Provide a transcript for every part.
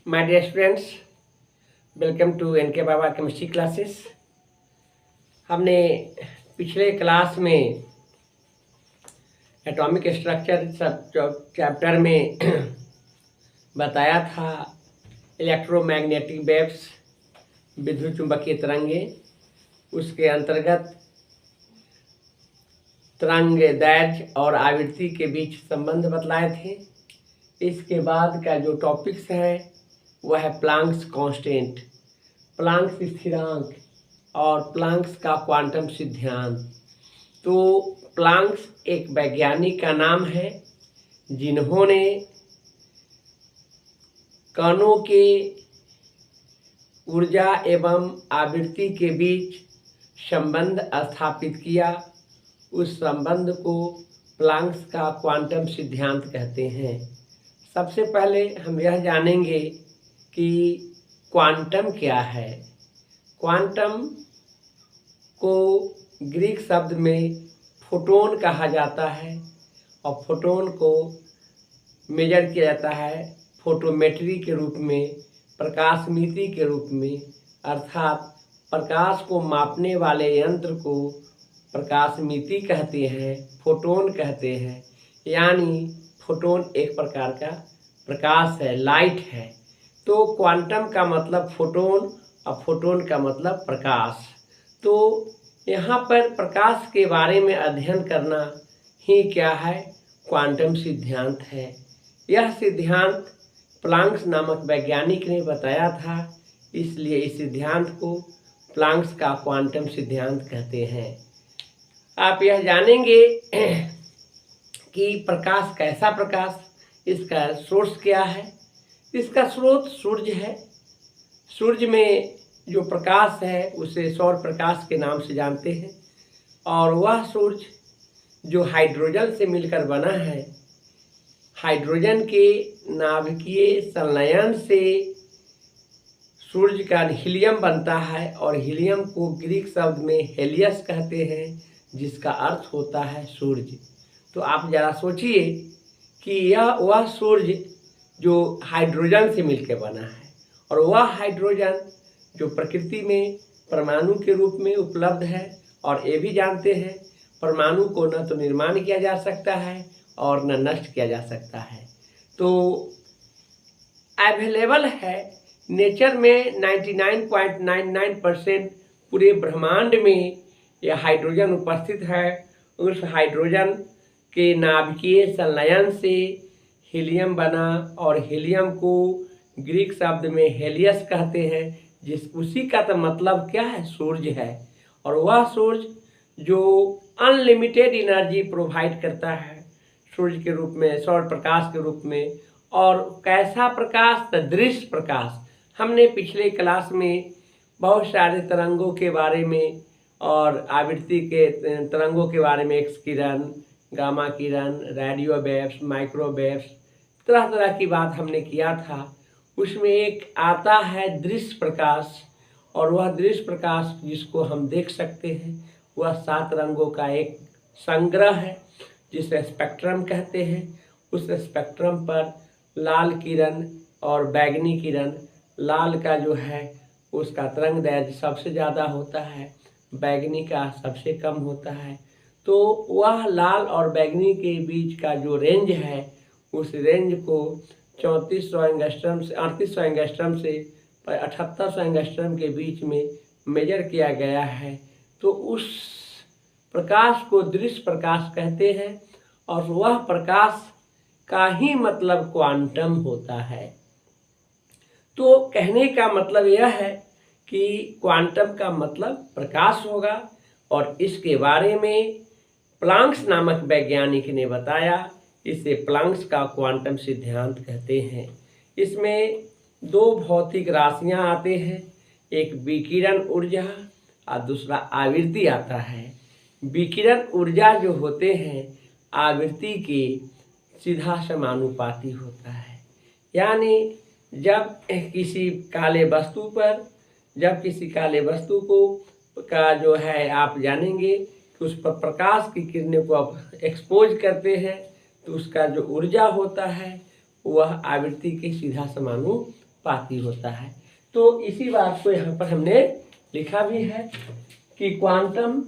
My dear students, welcome to NK Baba chemistry classes. हमने पिछले class में एटॉमिक स्ट्रक्चर सब चैप्टर में बताया था इलेक्ट्रोमैग्नेटिक वेव्स, विद्युत चुंबकीय तरंगे। उसके अंतर्गत तरंग दैर्ध्य और आवृत्ति के बीच संबंध बतलाए थे। इसके बाद का जो टॉपिक्स है वह है प्लांक्स कांस्टेंट, प्लांक्स स्थिरांक और प्लांक्स का क्वांटम सिद्धांत। तो प्लांक्स एक वैज्ञानिक का नाम है जिन्होंने कणों के ऊर्जा एवं आवृत्ति के बीच संबंध स्थापित किया। उस संबंध को प्लांक्स का क्वांटम सिद्धांत कहते हैं। सबसे पहले हम यह जानेंगे कि क्वांटम क्या है। क्वांटम को ग्रीक शब्द में फोटोन कहा जाता है और फोटोन को मेजर किया जाता है फोटोमेट्री के रूप में, प्रकाशमिति के रूप में, अर्थात प्रकाश को मापने वाले यंत्र को प्रकाशमिति कहते हैं, फोटोन कहते हैं। यानी फोटोन एक प्रकार का प्रकाश है, लाइट है। तो क्वांटम का मतलब फोटोन और फोटोन का मतलब प्रकाश। तो यहाँ पर प्रकाश के बारे में अध्ययन करना ही क्या है, क्वांटम सिद्धांत है। यह सिद्धांत प्लांक्स नामक वैज्ञानिक ने बताया था, इसलिए इस सिद्धांत को प्लांक्स का क्वांटम सिद्धांत कहते हैं। आप यह जानेंगे कि प्रकाश कैसा प्रकाश, इसका सोर्स क्या है। इसका स्रोत सूर्य है। सूर्य में जो प्रकाश है उसे सौर प्रकाश के नाम से जानते हैं और वह सूर्य जो हाइड्रोजन से मिलकर बना है, हाइड्रोजन के नाभिकीय संलयन से सूर्य का हीलियम बनता है और हीलियम को ग्रीक शब्द में हेलियस कहते हैं, जिसका अर्थ होता है सूर्य। तो आप जरा सोचिए कि यह वह सूर्य जो हाइड्रोजन से मिलकर बना है और वह हाइड्रोजन जो प्रकृति में परमाणु के रूप में उपलब्ध है। और ये भी जानते हैं परमाणु को न तो निर्माण किया जा सकता है और न नष्ट किया जा सकता है। तो अवेलेबल है नेचर में 99.99% पूरे ब्रह्मांड में यह हाइड्रोजन उपस्थित है। उस हाइड्रोजन के नाभिकीय संलयन से हीलियम बना और हीलियम को ग्रीक शब्द में हेलियस कहते हैं, उसी का तो मतलब क्या है, सूर्य है। और वह सूर्य जो अनलिमिटेड एनर्जी प्रोवाइड करता है सूर्य के रूप में, सौर प्रकाश के रूप में। और कैसा प्रकाश, दृश्य प्रकाश। हमने पिछले क्लास में बहुत सारे तरंगों के बारे में और आवृत्ति के तरंगों के बारे में, एक्स किरण, गामा किरण, रेडियो वेव्स, माइक्रोवेव्स, तरह तरह की बात हमने किया था। उसमें एक आता है दृश्य प्रकाश, और वह दृश्य प्रकाश जिसको हम देख सकते हैं वह 7 रंगों का एक संग्रह है जिसे स्पेक्ट्रम कहते हैं। उस स्पेक्ट्रम पर लाल किरण और बैगनी किरण, लाल का जो है उसका तरंग दैर्ध्य सबसे ज़्यादा होता है, बैगनी का सबसे कम होता है। तो वह लाल और बैगनी के बीच का जो रेंज है उस रेंज को 3400 एंगस्ट्रम से 3800 एंगस्ट्रम से 7800 एंगस्ट्रम के बीच में मेजर किया गया है। तो उस प्रकाश को दृश्य प्रकाश कहते हैं और वह प्रकाश का ही मतलब क्वांटम होता है। तो कहने का मतलब यह है कि क्वांटम का मतलब प्रकाश होगा और इसके बारे में प्लांक्स नामक वैज्ञानिक ने बताया। इसे प्लांक्स का क्वांटम सिद्धांत कहते हैं। इसमें 2 भौतिक राशियां आते हैं, एक विकिरण ऊर्जा और दूसरा आवृत्ति आता है। विकिरण ऊर्जा जो होते हैं आवृत्ति के सीधा समानुपाती होता है। यानी जब किसी काले वस्तु को का जो है आप जानेंगे कि उस पर प्रकाश की किरणें को आप एक्सपोज करते हैं तो उसका जो ऊर्जा होता है वह आवृत्ति के सीधा समानुपाती समानुपाती होता है। तो इसी बात को यहाँ पर हमने लिखा भी है कि क्वांटम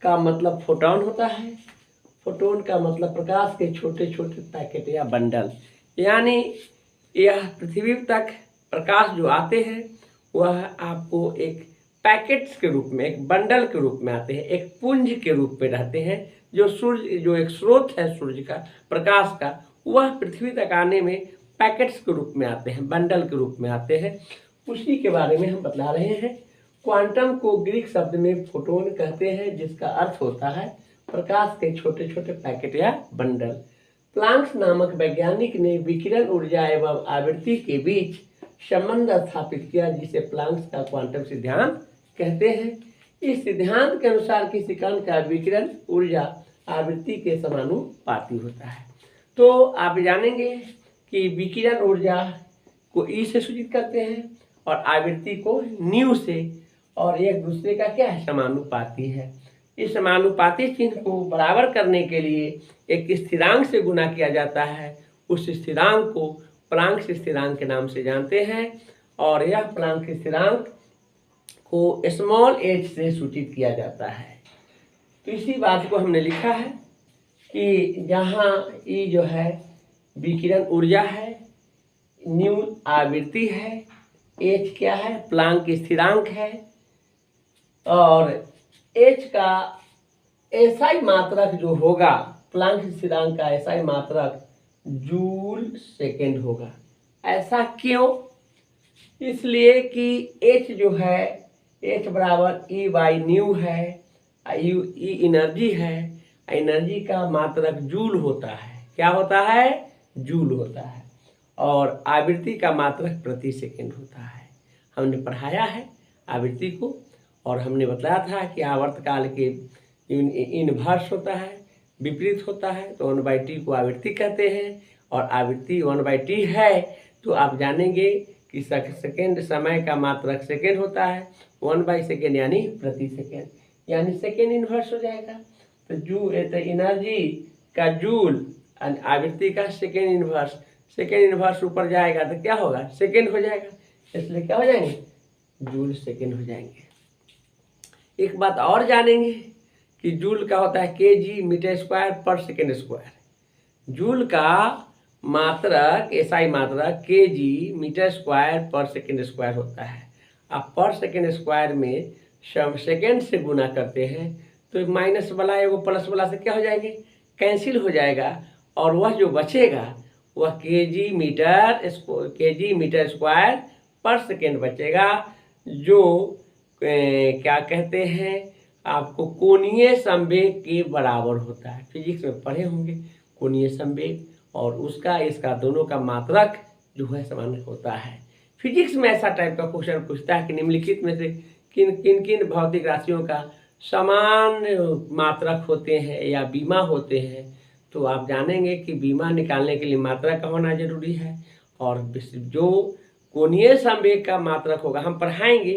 का मतलब फोटॉन होता है, फोटोन का मतलब प्रकाश के छोटे छोटे पैकेट या बंडल, यानी यह पृथ्वी तक प्रकाश जो आते हैं वह आपको एक पैकेट्स के रूप में, एक बंडल के रूप में आते हैं, एक पुंज के रूप में रहते हैं। जो सूर्य, जो एक स्रोत है सूर्य का प्रकाश का, वह पृथ्वी तक आने में पैकेट्स के रूप में आते हैं, बंडल के रूप में आते हैं। उसी के बारे में हम बता रहे हैं। क्वांटम को ग्रीक शब्द में फोटोन कहते हैं, जिसका अर्थ होता है प्रकाश के छोटे छोटे पैकेट या बंडल। प्लांक्स नामक वैज्ञानिक ने विकिरण ऊर्जा एवं आवृत्ति के बीच संबंध स्थापित किया, जिसे प्लांक्स का क्वांटम सिद्धांत कहते हैं। इस सिद्धांत के अनुसार किसी कण का विकिरण ऊर्जा आवृत्ति के समानुपाती होता है। तो आप जानेंगे कि विकिरण ऊर्जा को ई से सूचित करते हैं और आवृत्ति को न्यू से, और एक दूसरे का क्या है, समानुपाती है। इस समानुपाती चिन्ह को बराबर करने के लिए एक स्थिरांक से गुणा किया जाता है। उस स्थिरांक को प्लांक स्थिरांक के नाम से जानते हैं, और यह प्लांक स्थिरांक को स्मॉल h से सूचित किया जाता है। तो इसी बात को हमने लिखा है कि जहाँ ई जो है विकिरण ऊर्जा है, न्यू आवृत्ति है, h क्या है, प्लांक स्थिरांक है, और h का एसआई मात्रक जो होगा, प्लांक स्थिरांक का एसआई मात्रक जूल सेकेंड होगा। ऐसा क्यों? इसलिए कि h जो है, h बराबर ई बाई न्यू है, ई एनर्जी है, एनर्जी का मात्रक जूल होता है। क्या होता है? जूल होता है। और आवृत्ति का मात्रक प्रति सेकंड होता है। हमने पढ़ाया है आवृत्ति को, और हमने बताया था कि आवर्तकाल के इनवर्स होता है, विपरीत होता है, तो 1/t को आवृत्ति कहते हैं, और आवृत्ति 1/t है तो आप जानेंगे कि सेकेंड समय का मात्रक सेकेंड होता है, 1/सेकेंड यानी प्रति सेकेंड, यानी सेकेंड इनवर्स हो जाएगा। तो एनर्जी का जूल, आवृत्ति का सेकेंड इनवर्स ऊपर जाएगा तो क्या होगा? सेकेंड हो जाएगा, इसलिए क्या हो जाएंगे? जूल सेकेंड हो जाएंगे। एक बात और जानेंगे कि जूल का होता है kg मीटर स्क्वायर पर सेकेंड स्क्वायर। जूल का मात्रक, एसआई मात्रक kg मीटर स्क्वायर पर सेकेंड स्क्वायर होता है। आप पर सेकेंड स्क्वायर में सेकेंड से गुना करते हैं तो माइनस वाला एगो प्लस वाला से क्या हो जाएंगे? कैंसिल हो जाएगा, और वह जो बचेगा वह kg मीटर स्क्वायर पर सेकेंड बचेगा, जो क्या कहते हैं, आपको कोणीय संवेग के बराबर होता है। फिजिक्स में पढ़े होंगे कोणीय संवेग, और उसका इसका दोनों का मात्रक जो है समान होता है। फिजिक्स में ऐसा टाइप का क्वेश्चन पूछता है कि निम्नलिखित में से किन किन भौतिक राशियों का समान मात्रक होते हैं या बीमा होते हैं। तो आप जानेंगे कि बीमा निकालने के लिए मात्रा का होना जरूरी है, और जो कोणीय संवेग का मात्रक होगा हम पढ़ाएंगे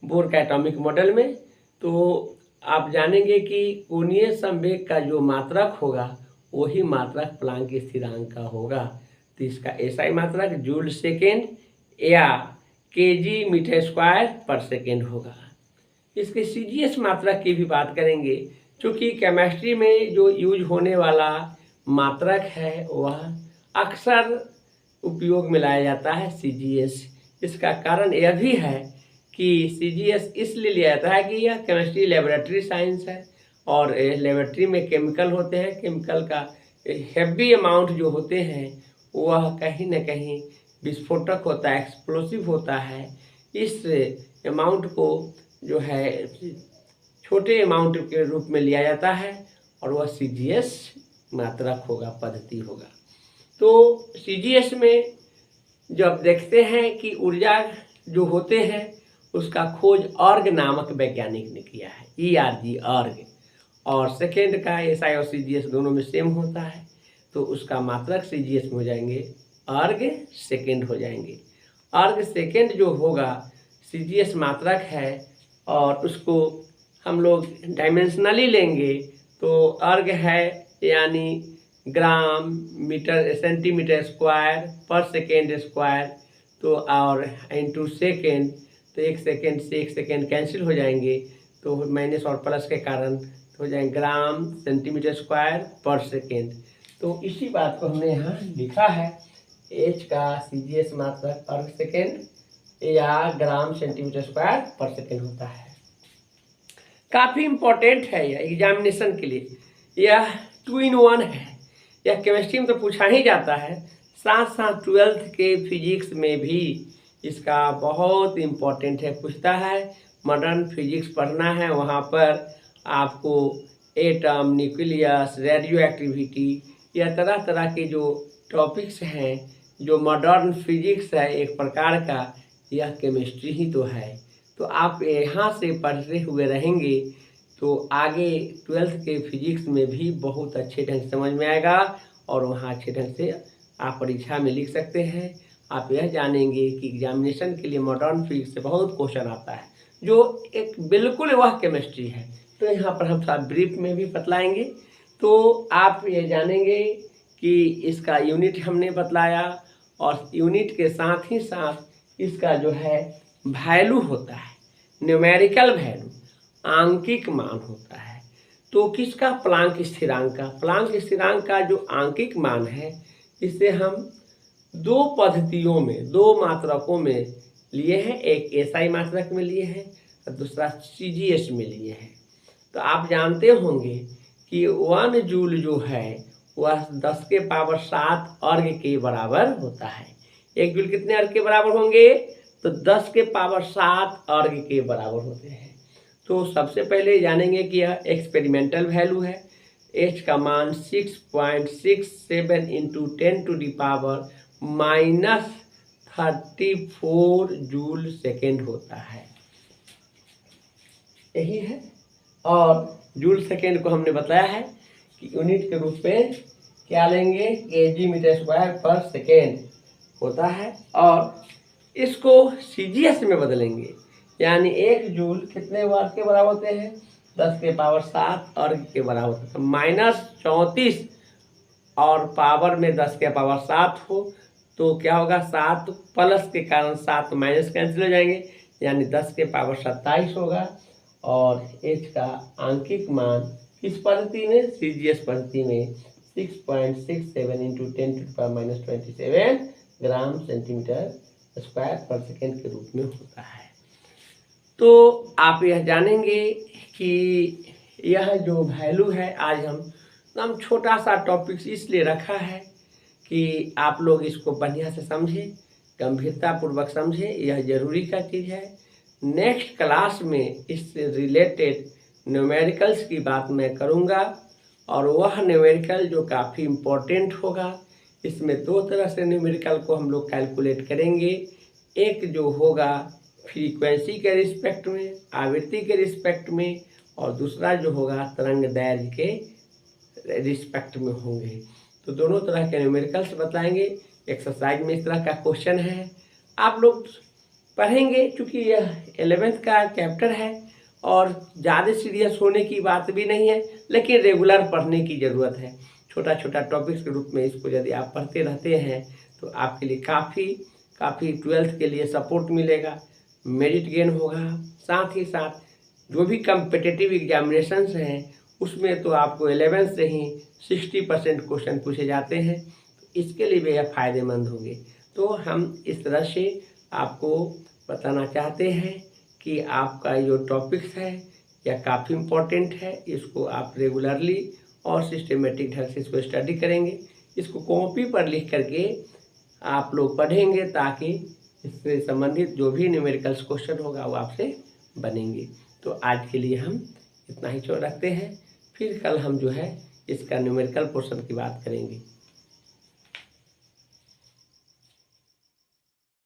बोर का एटॉमिक मॉडल में। तो आप जानेंगे कि कोणीय संवेग का जो मात्रक होगा वही मात्रक प्लांक स्थिरांक का होगा। तो इसका एसआई मात्रक जूल सेकेंड या kg मीटर स्क्वायर पर सेकेंड होगा। इसके सीजीएस मात्रक की भी बात करेंगे, क्योंकि केमिस्ट्री में जो यूज होने वाला मात्रक है वह अक्सर उपयोग में लाया जाता है सीजीएस। इसका कारण यह भी है कि सीजीएस इसलिए लिया जाता है कि यह केमिस्ट्री लेबोरेटरी साइंस है, और लेबोरेटरी में केमिकल होते हैं, केमिकल का हेवी अमाउंट जो होते हैं वह कहीं ना कहीं विस्फोटक होता है, एक्सप्लोसिव होता है। इस अमाउंट को जो है छोटे अमाउंट के रूप में लिया जाता है, और वह सीजीएस मात्रक होगा, पद्धति होगा। तो सीजीएस में जब देखते हैं कि ऊर्जा जो होते हैं उसका खोज ऑर्ग नामक वैज्ञानिक ने किया है, ERG ऑर्ग, और सेकेंड का एसआई और सीजीएस दोनों में सेम होता है, तो उसका मात्रक सीजीएस में हो जाएंगे, ऑर्ग सेकेंड हो जाएंगे। ऑर्ग सेकेंड जो होगा सीजीएस मात्रक है, और उसको हम लोग डायमेंशनली लेंगे तो ऑर्ग है यानी ग्राम मीटर सेंटीमीटर स्क्वायर पर सेकेंड स्क्वायर। तो और इंटू सेकेंड, तो 1 सेकेंड से 1 सेकेंड कैंसिल हो जाएंगे, तो माइनस और प्लस के कारण हो जाएंगे ग्राम सेंटीमीटर स्क्वायर पर सेकेंड। तो इसी बात को हमने यहाँ लिखा है, एच का CGS मात्रा पर सेकेंड या ग्राम सेंटीमीटर स्क्वायर पर सेकेंड होता है। काफ़ी इम्पोर्टेंट है यह एग्जामिनेशन के लिए, यह 2 in 1 है। यह केमिस्ट्री में तो पूछा ही जाता है, साथ साथ 12th के फिजिक्स में भी इसका बहुत इम्पोर्टेंट है, पूछता है। मॉडर्न फिजिक्स पढ़ना है, वहाँ पर आपको एटम, न्यूक्लियस, रेडियो एक्टिविटी, यह तरह तरह के जो टॉपिक्स हैं, जो मॉडर्न फिजिक्स है एक प्रकार का, यह केमिस्ट्री ही तो है। तो आप यहाँ से पढ़ते हुए रहेंगे तो आगे 12th के फिजिक्स में भी बहुत अच्छे ढंग से समझ में आएगा और वहाँ अच्छे ढंग से आप परीक्षा में लिख सकते हैं। आप यह जानेंगे कि एग्जामिनेशन के लिए मॉडर्न फिजिक्स से बहुत क्वेश्चन आता है, जो एक बिल्कुल वह केमिस्ट्री है। तो यहाँ पर हम साथ ब्रीफ में भी बतलाएंगे। तो आप ये जानेंगे कि इसका यूनिट हमने बतलाया, और यूनिट के साथ ही साथ इसका जो है वैल्यू होता है, न्यूमेरिकल वैल्यू, आंकिक मान होता है। तो किसका? प्लांक स्थिरांक का। प्लांक स्थिरांक का जो आंकिक मान है, इसे हम 2 पद्धतियों में, 2 मात्रकों में लिए हैं। एक SI मात्रक में लिए हैं और दूसरा CGS में लिए हैं। तो आप जानते होंगे कि 1 जूल जो है वह 10 के पावर 7 अर्घ के बराबर होता है। 1 जूल कितने अर्घ के बराबर होंगे? तो 10 के पावर 7 अर्घ के बराबर होते हैं। तो सबसे पहले जानेंगे कि यह एक्सपेरिमेंटल वैल्यू है। H का मान 6.67 into 10 to the power -34 joule second होता है, यही है। और जूल सेकेंड को हमने बताया है कि यूनिट के रूप में क्या लेंगे? kg मीटर स्क्वायर पर सेकेंड होता है। और इसको CGS में बदलेंगे, यानी 1 जूल कितने वाट के बराबर होते हैं? 10 के पावर 7 अर्घ के बराबर होते हैं। -34 और पावर में 10 के पावर 7 हो तो क्या होगा? 7 प्लस के कारण 7 माइनस कैंसिल हो जाएंगे, यानी 10 के पावर 27 होगा। और H का आंकिक मान किस पद्धति में? CGS पद्धति में 6.67 into 10 to the power -27 gram centimetre square पर सेकेंड के रूप में होता है। तो आप यह जानेंगे कि यह जो वैल्यू है, आज हम छोटा सा टॉपिक्स इसलिए रखा है कि आप लोग इसको बढ़िया से समझें, गंभीरतापूर्वक समझें, यह जरूरी का चीज़ है। नेक्स्ट क्लास में इससे रिलेटेड न्यूमेरिकल्स की बात मैं करूँगा, और वह न्यूमेरिकल जो काफ़ी इम्पोर्टेंट होगा। इसमें 2 तरह से न्यूमेरिकल को हम लोग कैलकुलेट करेंगे। एक जो होगा फ्रीक्वेंसी के रिस्पेक्ट में, आवृत्ति के रिस्पेक्ट में, और दूसरा जो होगा तरंग दैर्घ्य के रिस्पेक्ट में होंगे। तो दोनों तरह के न्यूमेरिकल्स बताएंगे। एक्सरसाइज में इस तरह का क्वेश्चन है, आप लोग पढ़ेंगे। चूँकि यह 11th का चैप्टर है और ज़्यादा सीरियस होने की बात भी नहीं है, लेकिन रेगुलर पढ़ने की ज़रूरत है। छोटा छोटा टॉपिक्स के रूप में इसको यदि आप पढ़ते रहते हैं तो आपके लिए काफ़ी 12th के लिए सपोर्ट मिलेगा, मेरिट गेन होगा। साथ ही साथ जो भी कम्पिटिटिव एग्जामिनेशंस हैं उसमें तो आपको 11th से ही 60% क्वेश्चन पूछे जाते हैं, तो इसके लिए भी यह फ़ायदेमंद होंगे। तो हम इस तरह से आपको बताना चाहते हैं कि आपका जो टॉपिक्स है यह काफ़ी इम्पोर्टेंट है। इसको आप रेगुलरली और सिस्टमेटिक ढंग से इसको स्टडी करेंगे। इसको कॉपी पर लिख करके आप लोग पढ़ेंगे, ताकि इससे संबंधित जो भी न्यूमेरिकल्स क्वेश्चन होगा वो आपसे बनेंगे। तो आज के लिए हम इतना ही रखते हैं, फिर कल हम जो है इसका न्यूमेरिकल पोर्शन की बात करेंगे।